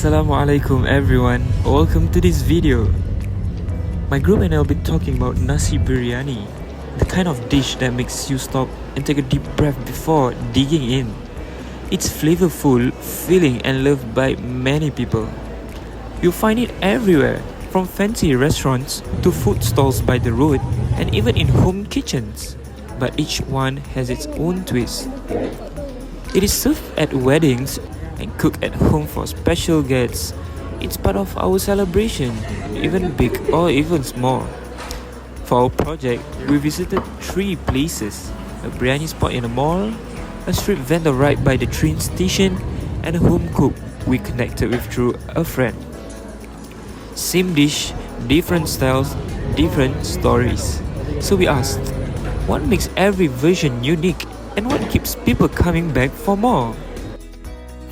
Assalamualaikum everyone, welcome to this video. My group and I will be talking about nasi biryani, the kind of dish that makes you stop and take a deep breath before digging in. It's flavorful, filling and loved by many people. You'll find it everywhere, from fancy restaurants to food stalls by the road and even in home kitchens. But each one has its own twist. It is served at weddings and cooked at home for special guests. It's part of our celebration, even big or even small. For our project, we visited 3 places: a biryani spot in a mall, a street vendor right by the train station, and a home cook we connected with through a friend. Same dish, different styles, different stories. So we asked, what makes every version unique and what keeps people coming back for more?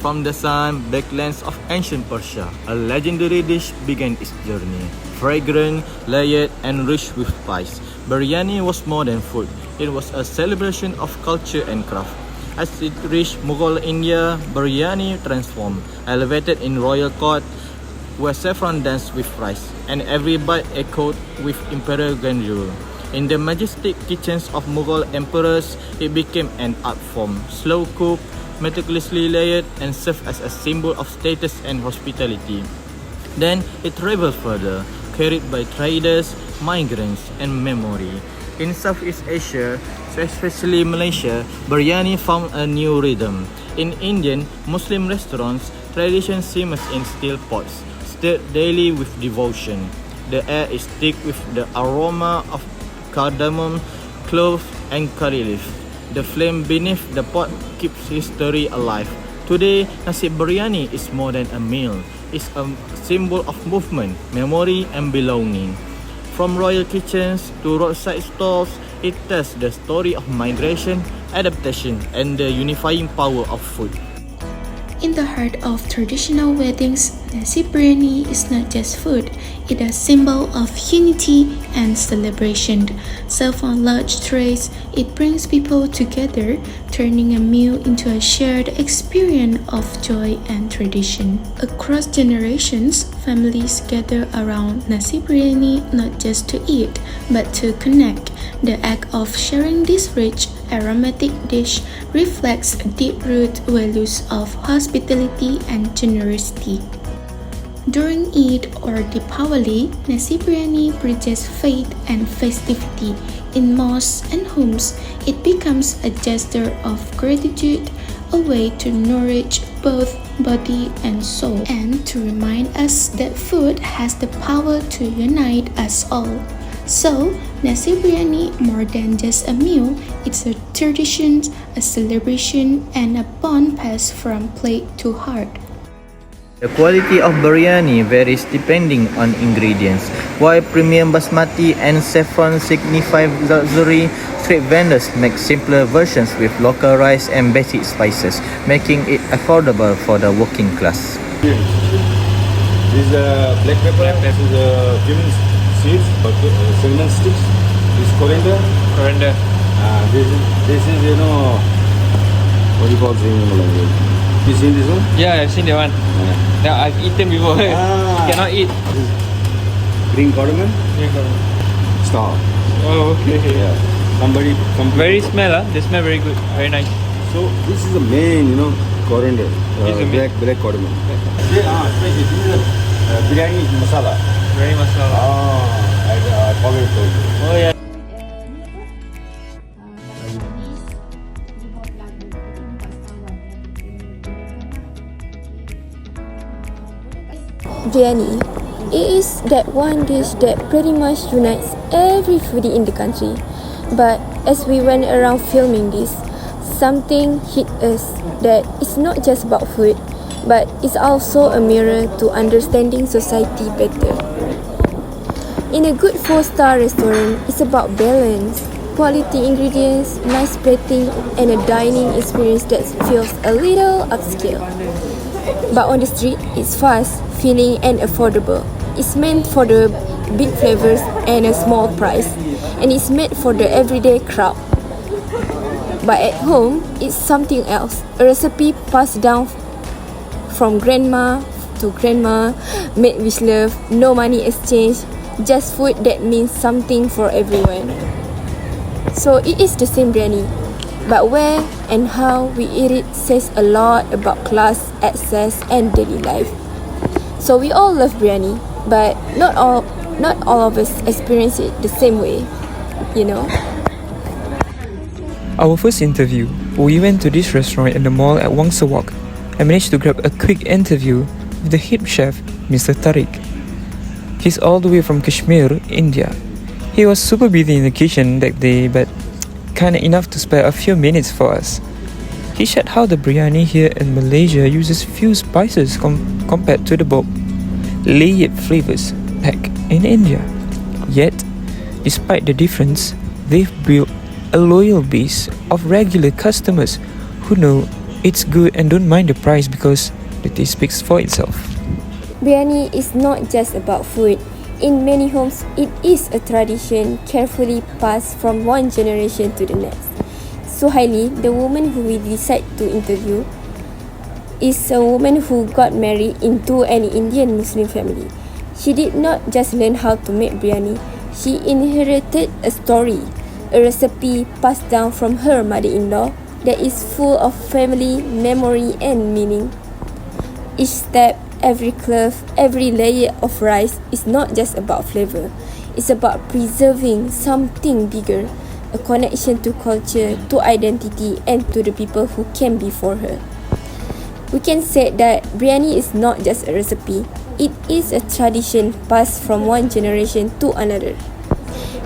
From the sun backlands of ancient Persia, a legendary dish began its journey. Fragrant, layered, and rich with spice, biryani was more than food. It was a celebration of culture and craft. As it reached Mughal India, biryani transformed, elevated in royal court, where saffron danced with rice, and every bite echoed with imperial grandeur. In the majestic kitchens of Mughal emperors, it became an art form, slow cooked, meticulously layered, and served as a symbol of status and hospitality. Then it traveled further, carried by traders, migrants, and memory. In Southeast Asia, especially Malaysia, biryani found a new rhythm. In Indian, Muslim restaurants, tradition simmers in steel pots, stirred daily with devotion. The air is thick with the aroma of cardamom, cloves, and curry leaf. The flame beneath the pot keeps history alive. Today, nasi biryani is more than a meal. It's a symbol of movement, memory, and belonging. From royal kitchens to roadside stalls, it tells the story of migration, adaptation, and the unifying power of food. In the heart of traditional weddings, nasi biryani is not just food, it is a symbol of unity and celebration. Served on large trays, it brings people together, turning a meal into a shared experience of joy and tradition. Across generations, families gather around nasi biryani not just to eat, but to connect. The act of sharing this rich, aromatic dish reflects deep-rooted values of hospitality and generosity. During Eid or Deepavali, nasi biryani bridges faith and festivity. In mosques and homes, it becomes a gesture of gratitude, a way to nourish both body and soul, and to remind us that food has the power to unite us all. So, nasi biryani, more than just a meal, it's a tradition, a celebration, and a bond passed from plate to heart. The quality of biryani varies depending on ingredients. While premium basmati and saffron signify luxury, street vendors make simpler versions with local rice and basic spices, making it affordable for the working class. This is black pepper, this is cumin seeds, cinnamon sticks, this is coriander. This is what do you call it in Malay? You seen this one? Yeah, I've seen that one. Yeah, I've eaten before. Cannot eat. This is green cardamom. Star. Oh, okay. Yeah. Somebody. Very smell, They smell very good. Very nice. So this is the main, coriander. Black cardamom. Especially this is biryani masala. Biryani masala. I forgot to tell you. Oh yeah. Biryani. It is that one dish that pretty much unites every foodie in the country. But as we went around filming this, something hit us that it's not just about food, but it's also a mirror to understanding society better. In a good 4-star restaurant, it's about balance, quality ingredients, nice plating, and a dining experience that feels a little upscale. But on the street, it's fast, filling, and affordable. It's meant for the big flavors and a small price, and it's made for the everyday crowd. But at home, it's something else. A recipe passed down from grandma to grandma, made with love, no money exchange, just food that means something for everyone. So it is the same biryani, but where and how we eat it says a lot about class, access and daily life. So we all love biryani, but not all of us experience it the same way, you know. Our first interview, we went to this restaurant in the mall at Wangsa Walk. I managed to grab a quick interview with the head chef, Mr. Tariq. He's all the way from Kashmir, India. He was super busy in the kitchen that day, but kinda enough to spare a few minutes for us. He shared how the biryani here in Malaysia uses few spices compared to the bulk layered flavors back in India. Yet, despite the difference, they've built a loyal base of regular customers who know it's good and don't mind the price because the taste speaks for itself. Biryani is not just about food. In many homes, it is a tradition carefully passed from one generation to the next. Suhaili, the woman who we decide to interview, is a woman who got married into an Indian Muslim family. She did not just learn how to make biryani, she inherited a story, a recipe passed down from her mother-in-law that is full of family, memory and meaning. Each step, every clove, every layer of rice is not just about flavor. It's about preserving something bigger, a connection to culture, to identity and to the people who came before her. We can say that biryani is not just a recipe, it is a tradition passed from one generation to another.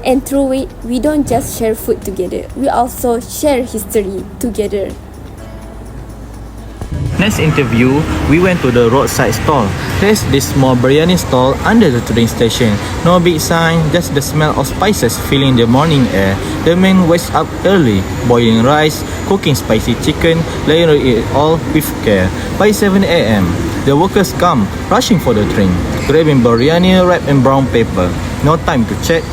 And through it, we don't just share food together, we also share history together. Next interview, we went to the roadside stall. There's this small biryani stall under the train station. No big sign, just the smell of spices filling the morning air. The man wakes up early, boiling rice, cooking spicy chicken, layering it all with care. By 7 a.m., the workers come, rushing for the train, grabbing biryani wrapped in brown paper. No time to check,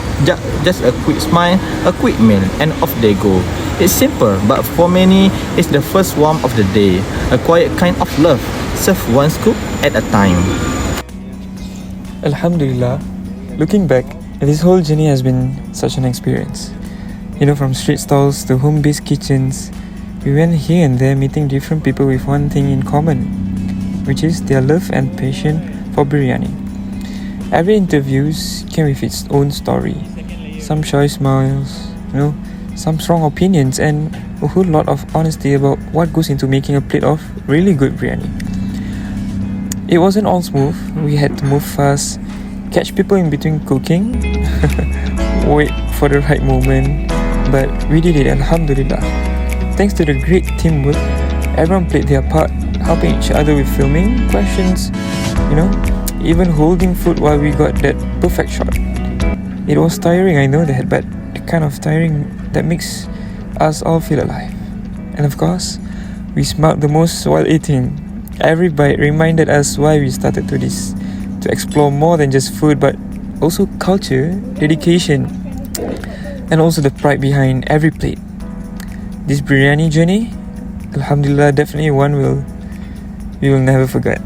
just a quick smile, a quick meal, and off they go. It's simple, but for many, it's the first warmth of the day, a quiet kind of love, served one scoop at a time. Alhamdulillah, looking back, this whole journey has been such an experience. You know, from street stalls to home-based kitchens, we went here and there meeting different people with one thing in common, which is their love and passion for biryani. Every interview came with its own story. Some shy smiles, some strong opinions and a whole lot of honesty about what goes into making a plate of really good biryani. It wasn't all smooth. We had to move fast, catch people in between cooking, wait for the right moment, but we did it, alhamdulillah. Thanks to the great teamwork, everyone played their part, helping each other with filming, questions, even holding food while we got that perfect shot. It was tiring, I know that, but the kind of tiring that makes us all feel alive. And of course, we smiled the most while eating. Every bite reminded us why we started to this, to explore more than just food, but also culture, dedication, and also the pride behind every plate. This biryani journey, alhamdulillah, definitely one we will never forget.